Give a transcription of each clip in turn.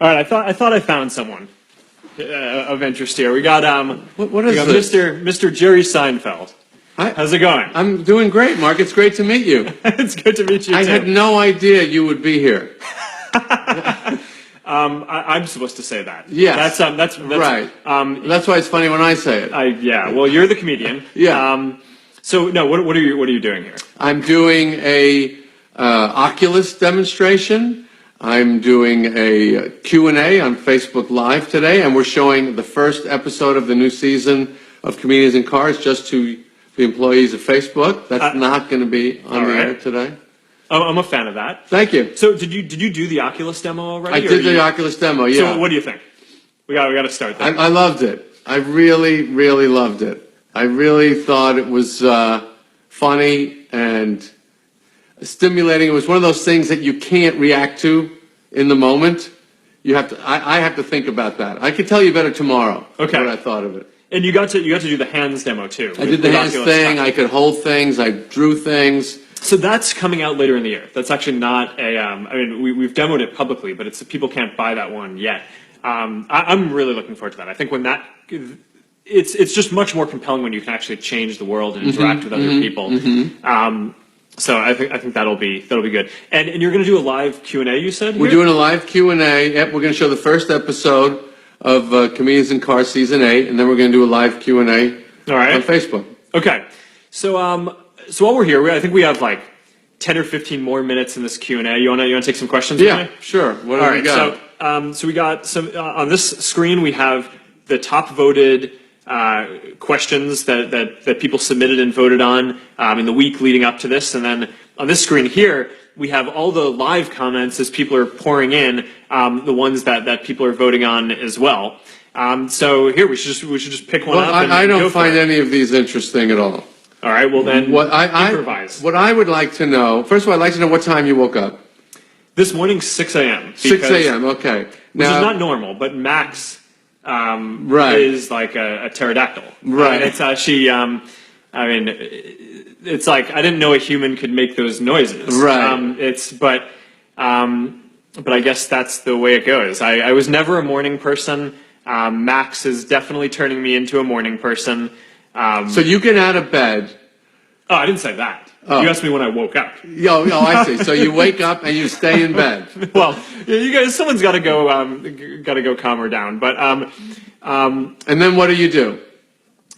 All right, I thought I found someone of interest here. We got What we is got this? Mr. Jerry Seinfeld. How's it going? I'm doing great, Mark. It's great to meet you. It's good to meet you I too. had no idea you would be here. I'm supposed to say that. Yes. That's Right. That's why it's funny when I say it. Yeah. Well, you're the comedian. Yeah. So no, what are you doing here? I'm doing a Oculus demonstration. I'm doing a Q&A on Facebook Live today, and we're showing the first episode of the new season of Comedians in Cars just to the employees of Facebook. That's not going to be on the air today. Oh, I'm a fan of that. Thank you. So did you do the Oculus demo already? I did the Oculus demo, yeah. So what do you think? We got to start there. I loved it. I really, really loved it. I really thought it was funny and stimulating. It was one of those things that you can't react to in the moment. You have to. I have to think about that. I could tell you better tomorrow. Okay. What I thought of it. And you got to do the hands demo too. I did the hands thing. I could hold things. I drew things. So that's coming out later in the year. That's actually not a. I mean, we've demoed it publicly, but people can't buy that one yet. I'm really looking forward to that. I think when that. It's just much more compelling when you can actually change the world and interact with other people. So I think that'll be good. And you're going to do a live Q&A, you said? We're doing a live Q&A. Yep, we're going to show the first episode of Comedians in Cars Season 8, and then we're going to do a live Q&A on Facebook. Okay. So while we're here, I think we have like 10 or 15 more minutes in this Q&A. You want to take some questions? Yeah, sure. What do we got? So we got some on this screen. We have the top voted questions that people submitted and voted on in the week leading up to this, and then on this screen here we have all the live comments as people are pouring in, the ones that people are voting on as well. So here we should just pick one up. I don't find any of these interesting at all. All right, well then improvise. What I would like to know, first of all, I'd like to know what time you woke up. This morning, 6 a.m. 6 a.m. Okay, which is not normal, but Max is like a pterodactyl. Right. It's actually, I mean, it's like I didn't know a human could make those noises. Right. But I guess that's the way it goes. I was never a morning person. Max is definitely turning me into a morning person. So you get out of bed. Oh, I didn't say that. Oh. You asked me when I woke up. Oh, I see. So you wake up and you stay in bed. Well, you guys, someone's got to go calm her down. But and then what do you do?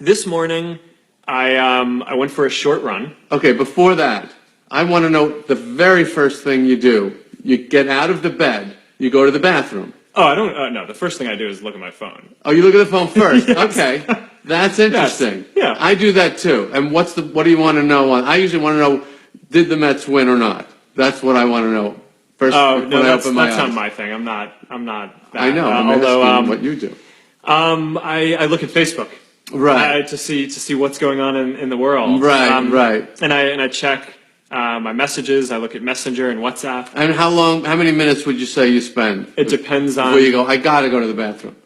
This morning, I went for a short run. Okay, before that, I want to know the very first thing you do. You get out of the bed. You go to the bathroom. Oh, I don't. No, the first thing I do is look at my phone. Oh, you look at the phone first. Yes. Okay, that's interesting. Yes. Yeah, I do that too. And what do you want to know? I usually want to know, did the Mets win or not? That's what I want to know first. Oh no, that's eyes. not my thing. I'm not. That. I know. I'm asking what you do. I look at Facebook. Right. To see what's going on in the world. Right. Right. And I check my messages. I look at Messenger and WhatsApp. And how many minutes would you say you spend? It depends on where you go. I gotta go to the bathroom.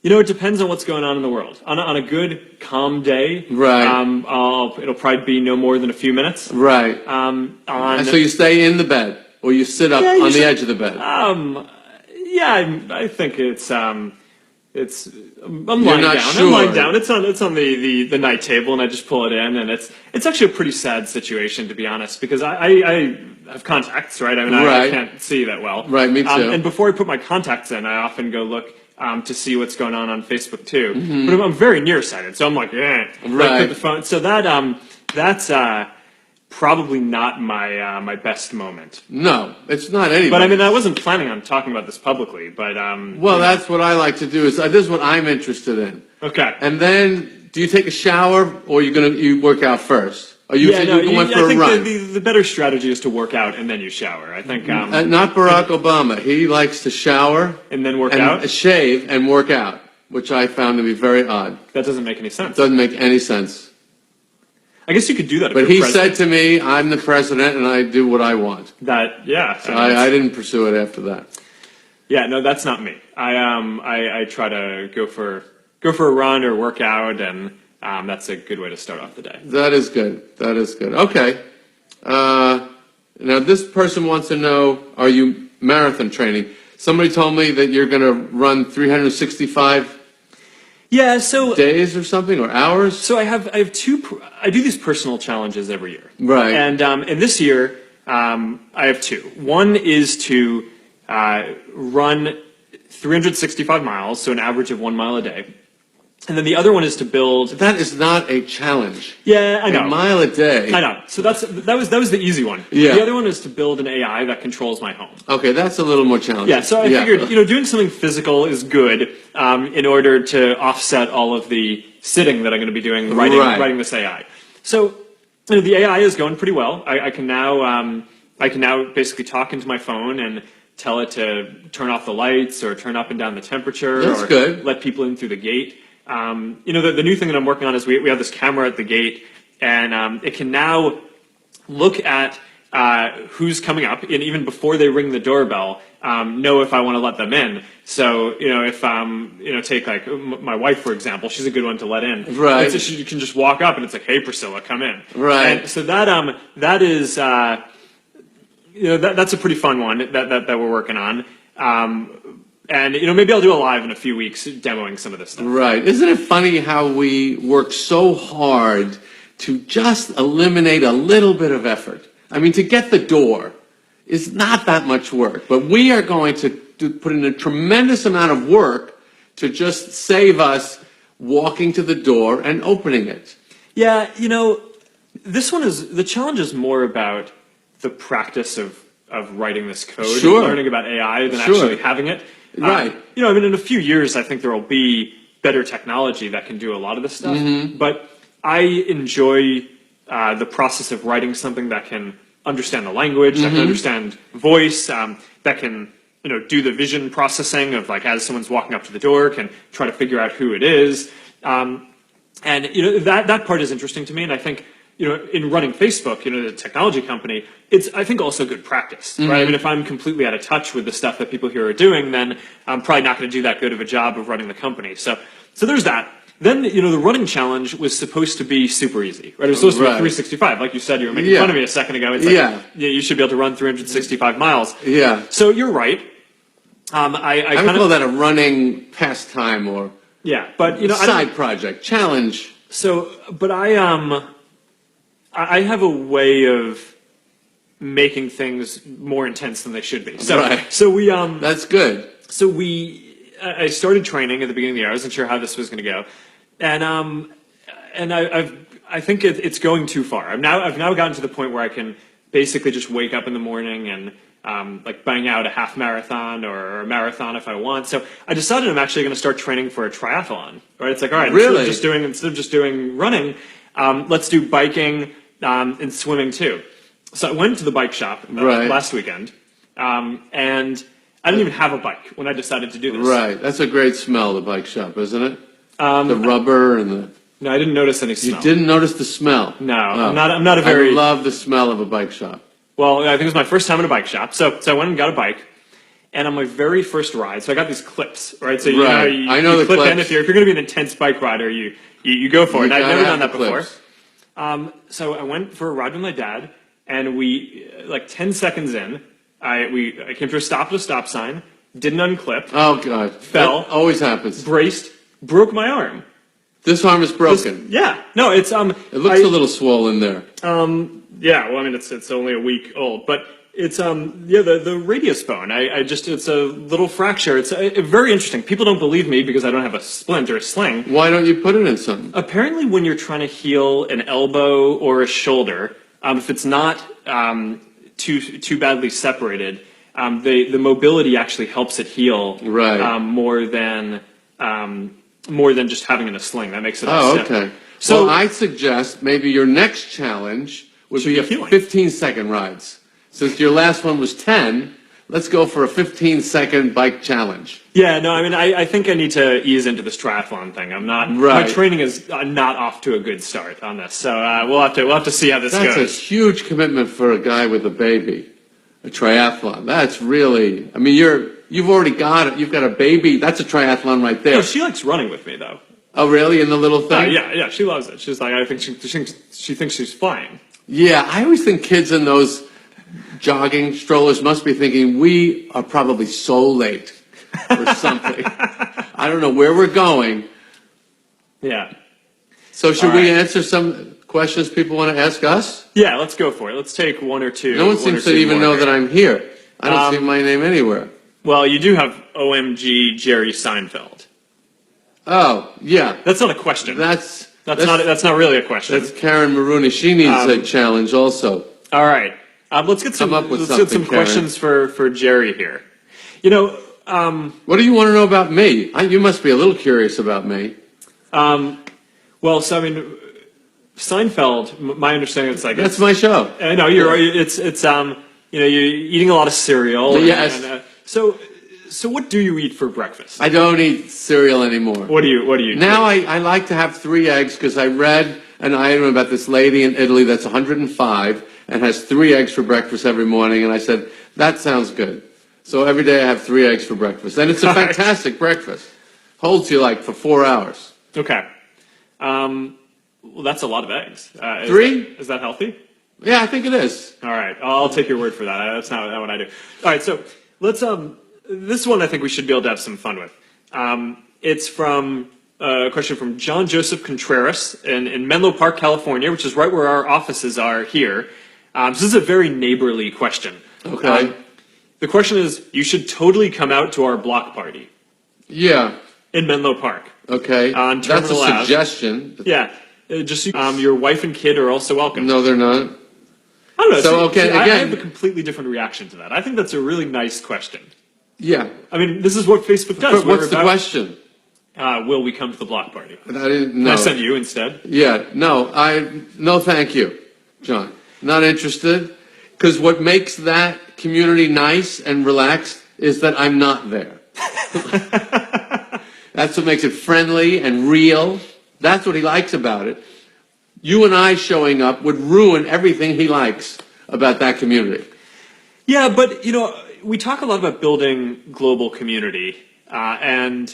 It depends on what's going on in the world. On a good, calm day, right? It'll probably be no more than a few minutes, right? And so you stay in the bed, or you sit up on the edge of the bed. I think it's. I'm lying down. Sure. I'm lying down. It's on the night table, and I just pull it in, and it's actually a pretty sad situation, to be honest, because I have contacts, right? I mean, I can't see that well. Right, me too. And before I put my contacts in, I often go look to see what's going on Facebook too. But I'm very nearsighted, so I'm like, put the phone. So that's probably not my best moment. No, it's not anyway. But I mean, I wasn't planning on talking about this publicly. But well, that's what I like to do. This is what I'm interested in. Okay. And then, do you take a shower, or you work out first? Or you went for a run? I think the better strategy is to work out and then you shower. I think not Barack Obama. He likes to shower and then work out, shave and work out, which I found to be very odd. That doesn't make any sense. It doesn't make any sense. I guess you could do that. But he said to me, "I'm the president, and I do what I want." So I didn't pursue it after that. Yeah, no, that's not me. I try to go for a run or work out, and that's a good way to start off the day. That is good. That is good. Okay. Now this person wants to know: Are you marathon training. Somebody told me that you're going to run 365 Yeah, so days or something, or hours. So I have I do these personal challenges every year. Right. And this year I have two. One is to run 365 miles, so an average of 1 mile a day. And then the other one is to build. That is not a challenge. Yeah, I know. A mile a day. I know. So that was the easy one. Yeah. The other one is to build an AI that controls my home. Okay, that's a little more challenging. Yeah. So I figured, doing something physical is good in order to offset all of the sitting that I'm going to be doing writing this AI. So the AI is going pretty well. I can now basically talk into my phone and tell it to turn off the lights or turn up and down the temperature That's or good. let people in through the gate. The new thing that I'm working on is we have this camera at the gate, and it can now look at who's coming up, and even before they ring the doorbell, know if I want to let them in. So, if take like my wife, for example, she's a good one to let in. Right. So she can just walk up and it's like, hey, Priscilla, come in. Right. And so that is, that's a pretty fun one that we're working on. And maybe I'll do a live in a few weeks demoing some of this stuff. Right. Isn't it funny how we work so hard to just eliminate a little bit of effort? I mean, to get the door is not that much work, but we are going to put in a tremendous amount of work to just save us walking to the door and opening it. Yeah, this one is, the challenge is more about the practice of writing this code Sure. and learning about AI than Sure. actually having it. Right. In a few years, I think there will be better technology that can do a lot of this stuff. Mm-hmm. But I enjoy the process of writing something that can understand the language, that can understand voice, that can do the vision processing of like as someone's walking up to the door, can try to figure out who it is. That part is interesting to me, and I think in running Facebook, the technology company, it's, I think, also good practice, right? I mean, if I'm completely out of touch with the stuff that people here are doing, then I'm probably not going to do that good of a job of running the company. So there's that. Then, the running challenge was supposed to be super easy, right? It was supposed to be 365. Like you said, you were making fun of me a second ago. It's like, you should be able to run 365 miles. Yeah. So you're right. I would call that a running pastime or but side project, challenge. So, but I have a way of making things more intense than they should be. So, Right. so we That's good. So I started training at the beginning of the year. I wasn't sure how this was going to go, and I think it's going too far. I've now gotten to the point where I can basically just wake up in the morning and like bang out a half marathon or a marathon if I want. So I decided I'm actually going to start training for a triathlon. Right? It's like, all right, Really? instead of just doing running, let's do biking and swimming too. So I went to the bike shop last weekend, and I didn't even have a bike when I decided to do this. Right. That's a great smell, the bike shop, isn't it? The rubber and the... No, I didn't notice any smell. You didn't notice the smell? No, Oh. I'm not a very... I love the smell of a bike shop. Well, I think it was my first time in a bike shop. So I went and got a bike. And on my very first ride, so I got these clips, right? So I know the clip clips. in. If you're going to be an intense bike rider, you go for it. And I've never done that before. So I went for a ride with my dad, and we, like 10 seconds in, I came to a stop sign, didn't unclip, Oh, God. Fell. That always happens. braced, broke my arm. This arm is broken. Yeah, no, it's It looks a little swollen there. Yeah, well, I mean, it's only a week old, but it's the radius bone. It's a little fracture. It's very interesting. People don't believe me because I don't have a splint or a sling. Why don't you put it in something? Apparently, when you're trying to heal an elbow or a shoulder, if it's not too badly separated, the mobility actually helps it heal more than just having it in a sling. That makes it all stiff. Okay. So I suggest maybe your next challenge would be a healing. 15-second rides. Since your last one was 10, let's go for a 15-second bike challenge. Yeah, no, I mean, I think I need to ease into this triathlon thing. My training is not off to a good start on this, so we'll have to see how this goes. That's a huge commitment for a guy with a baby, a triathlon. That's really, I mean, you've already got it. You've got a baby. That's a triathlon right there. No, she likes running with me though. Oh, really? In the little thing? Yeah, she loves it. She's like, I think she thinks she's flying. Yeah, I always think kids in those jogging strollers must be thinking, we are probably so late or something. I don't know where we're going. Yeah. So should All we right. answer some questions people want to ask us? Yeah, let's go for it. Let's take one or two. No one seems to even know that I'm here. I don't see my name anywhere. Well, you do have OMG Jerry Seinfeld. Oh, yeah. That's not a question. That's not really a question. That's Karen Maroney. She needs a challenge also. All right. Let's get some Come up with let's get some something, Karen. questions for Jerry here. You know, What do you want to know about me? You must be a little curious about me. well, so I mean, Seinfeld. My understanding is like That's my show. I know you're right. It's you know, you're eating a lot of cereal. Yes. So what do you eat for breakfast? I don't eat cereal anymore. What do you Now I like to have 3 eggs because I read an item about this lady in Italy that's 105 and has 3 eggs for breakfast every morning, and I said, that sounds good. So every day I have 3 eggs for breakfast, and it's a fantastic breakfast. Holds you like for 4 hours. Okay. Well, that's a lot of eggs. 3? Is that healthy? Yeah, I think it is. All right. I'll take your word for that. That's not what I do. All right. So let's this one I think we should be able to have some fun with. It's from a question from John Joseph Contreras in Menlo Park, California, which is right where our offices are here. So this is a very neighborly question. Okay. The question is, you should totally come out to our block party Yeah. in Menlo Park. Okay. On That's a Terminal Ave. suggestion. Yeah. Just your wife and kid are also welcome. No, they're not. I don't know. So, okay, I again- have a completely different reaction to that. I think that's a really nice question. Yeah. I mean, this is what Facebook does. But what's the question? Will we come to the block party? I didn't know. I sent you instead. Yeah, no, thank you, John. Not interested. Because what makes that community nice and relaxed is that I'm not there. That's what makes it friendly and real. That's what he likes about it. You and I showing up would ruin everything he likes about that community. Yeah, but you know, we talk a lot about building global community, and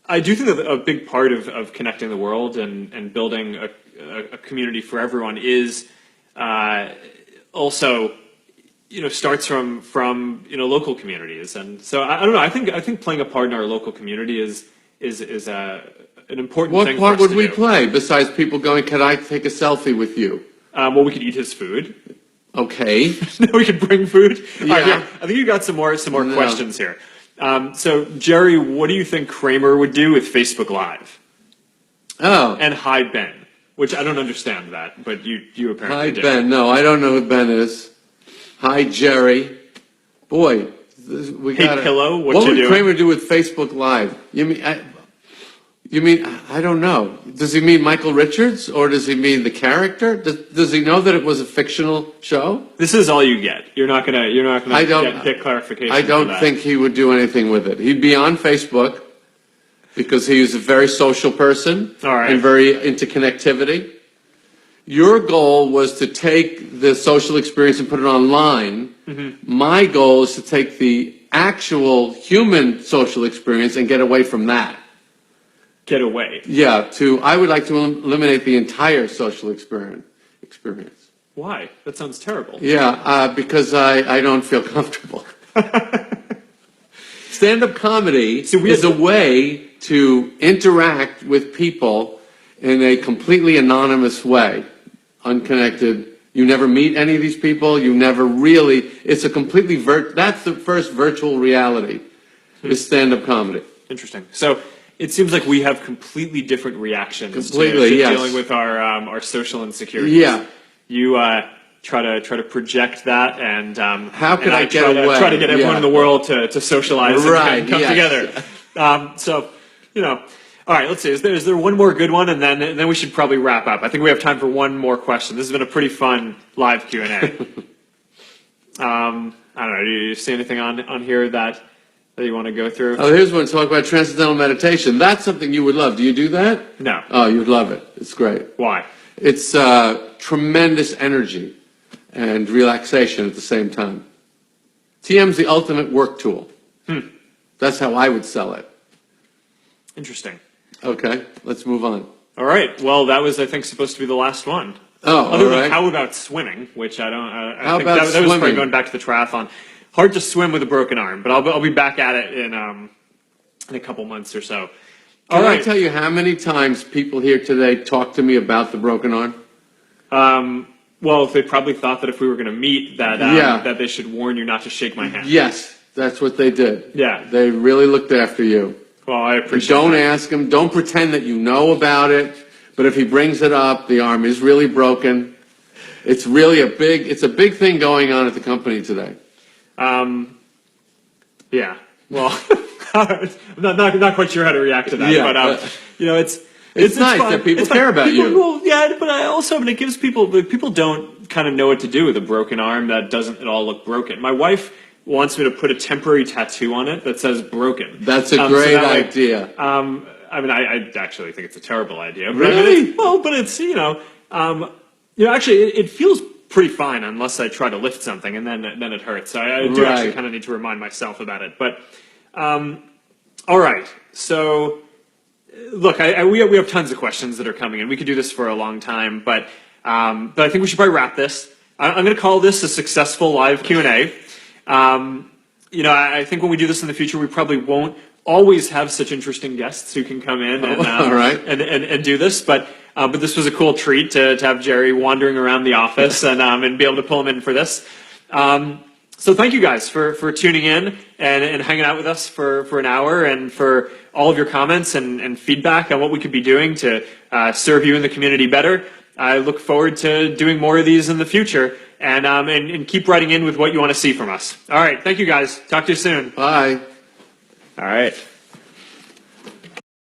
I do think that a big part of connecting the world and building a community for everyone is also, you know, starts from you know, local communities. And so I don't know. I think playing a part in our local community is an important What thing. part for us would to we do. play besides people going, can I take a selfie with you? Well, we could eat his food. Okay. We could bring food. All right, Yeah. here. I think you got some more No. questions here. So Jerry, what do you think Kramer would do with Facebook Live? Oh. And hi Ben, which I don't understand that, but you apparently Hi, do. Ben. No, I don't know who Ben is. Hi, Jerry. Boy, we Hey, got Pillow, what What you would doing? Kramer do with Facebook Live? You mean, I don't know. Does he mean Michael Richards or does he mean the character? Does he know that it was a fictional show? This is all you get. You're not gonna I don't- get clarification. I for don't that. think he would do anything with it. He'd be on Facebook because he's a very social person All right. and very into connectivity. Your goal was to take the social experience and put it online. Mm-hmm. My goal is to take the actual human social experience and get away from that. get away. Yeah, I would like to eliminate the entire social experience. Why? That sounds terrible. Yeah, because I don't feel comfortable. Stand-up comedy is a way to interact with people in a completely anonymous way, unconnected. You never meet any of these people. You never really. It's a completely that's the first virtual reality. Is stand-up comedy. Interesting. So it seems like we have completely different reactions Completely, to yes. dealing with our social insecurities. Yeah. You try to project that, and How could and I get away? try to get everyone Yeah. in the world to socialize Right, and come yes. together. So, you know, all right. Let's see. Is there one more good one, and then we should probably wrap up. I think we have time for one more question. This has been a pretty fun live Q&A. I don't know. Do you see anything on here that you want to go through? Oh, here's one. Talk about transcendental meditation. That's something you would love. Do you do that? No. Oh, you'd love it. It's great. Why? It's tremendous energy and relaxation at the same time. TM's the ultimate work tool. That's how I would sell it. Interesting. Okay, let's move on. All right. Well, that was, I think, supposed to be the last one. Oh, Other all than right. how about swimming, which I don't. I How think about that was probably swimming? going back to the triathlon. Hard to swim with a broken arm, but I'll be back at it in a couple months or so. All Can I right. tell you how many times people here today talk to me about the broken arm? Well, they probably thought that if we were going to meet, that Yeah. that they should warn you not to shake my hand. Yes, that's what they did. Yeah. They really looked after you. Well, I And appreciate. don't that. ask him. Don't pretend that you know about it. But if he brings it up, the arm is really broken. It's really a big thing going on at the company today. Yeah. Well, I'm not quite sure how to react to that, Yeah, but you know, it's nice fun. that people It's fun. care about you. Well, yeah, but I also, I mean, it gives people don't kind of know what to do with a broken arm that doesn't at all look broken. My wife wants me to put a temporary tattoo on it that says "broken." That's a So great that way, idea. I mean, I actually think it's a terrible idea. But Really? I mean, but it's actually, it feels pretty fine unless I try to lift something, and then it hurts. So I do actually Right. kind of need to remind myself about it. But all right, so look, we have tons of questions that are coming in. We could do this for a long time, but I think we should probably wrap this. I'm going to call this a successful live Q&A. I think when we do this in the future, we probably won't always have such interesting guests who can come in and all right. and do this, but this was a cool treat to have Jerry wandering around the office and be able to pull him in for this. So thank you guys for tuning in and hanging out with us for an hour, and for all of your comments and feedback on what we could be doing to serve you in the community better. I look forward to doing more of these in the future, and keep writing in with what you want to see from us. All right, thank you guys. Talk to you soon. Bye. All right.